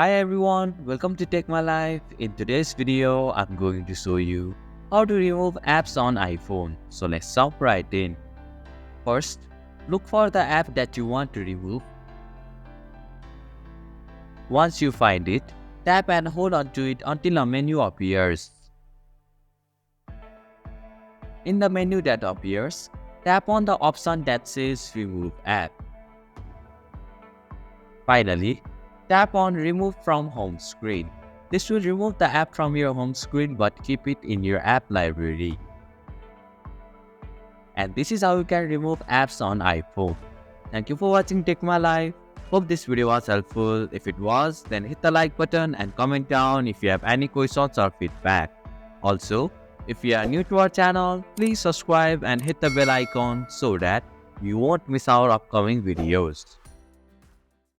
Hi everyone, welcome to Take My Life. In today's video, I'm going to show you how to remove apps on iPhone. So let's jump right in. First, look for the app that you want to remove. Once you find it, tap and hold on to it until a menu appears. In the menu that appears, tap on the option that says Remove App. Finally, tap on Remove from Home Screen. This will remove the app from your home screen but keep it in your app library. And this is how you can remove apps on iPhone. Thank you for watching Take My Life. Hope this video was helpful. If it was, then hit the like button and comment down if you have any questions or feedback. Also, if you are new to our channel, please subscribe and hit the bell icon so that you won't miss our upcoming videos.